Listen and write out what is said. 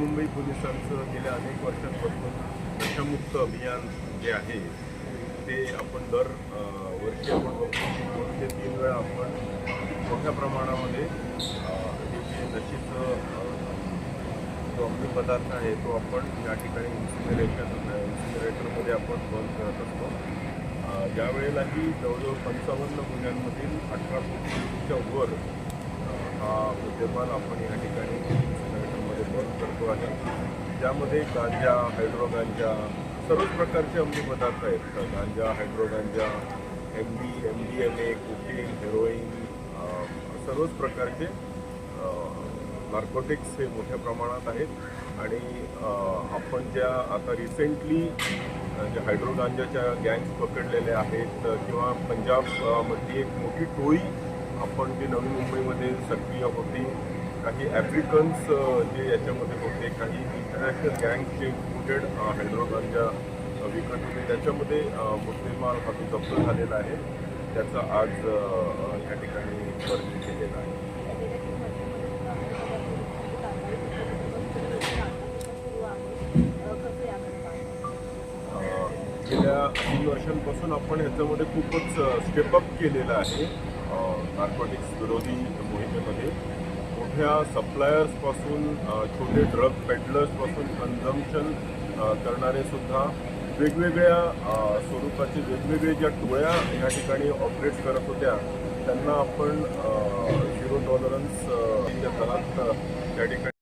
मुंबई पोलिसांचं गेल्या अनेक वर्षांपासून नशामुक्त अभियान जे आहे ते आपण दर वर्षी आपण बघतो की 2 ते 3 वेळा आपण मोठ्या प्रमाणामध्ये हे जे नशेचं जो अंमली पदार्थ आहे तो आपण या ठिकाणी इन्सिनरेटरमध्ये आपण बंद करत असतो. यावेळेलाही जवळजवळ 55 गुन्ह्यांमधील 18 कोटीच्या वर हा मुद्देमाल आपण या ठिकाणी इन्सिनरेटरमध्ये बंद करतो आहे. ज्यामध्ये गांजा, हायड्रो गांजा, सर्वच प्रकारचे अंमली पदार्थ आहेत. गांजा, हायड्रो गांजा, MDMA, कोकेन, हेरोईन, सर्वच प्रकारचे नार्कोटिक्स हे मोठ्या प्रमाणात आहेत. आणि आपण ज्या आता रिसेंटली जे हायड्रो गांजाच्या गँग्स पकडलेल्या आहेत किंवा पंजाबमधली एक मोठी टोळी आपण जी नवी मुंबईमध्ये सक्रिय होती, काही आफ्रिकन्स जे याच्यामध्ये होते, काही इंटरनॅशनल गँग्सचे इम्पोर्टेड हायड्रो गांजा विकत होते, त्याच्यामध्ये मुद्देमाल हा जो जप्त झालेला आहे त्याचा आज या ठिकाणी वर्णन केलेला आहे. गेल्या 3 वर्षांपासून आपण ह्याच्यामध्ये खूपच स्टेपअप केलेलं आहे. नार्कोटिक्स विरोधी मोहिमेमध्ये मोठ्या सप्लायर्सपासून छोटे ड्रग पेडलर्सपासून कन्झम्पशन करणारे सुद्धा वेगवेगळ्या स्वरूपाचे वेगवेगळे ज्या टोळ्या या ठिकाणी ऑपरेट करत होत्या त्यांना आपण झिरो टॉलरन्स या दरात त्या ठिकाणी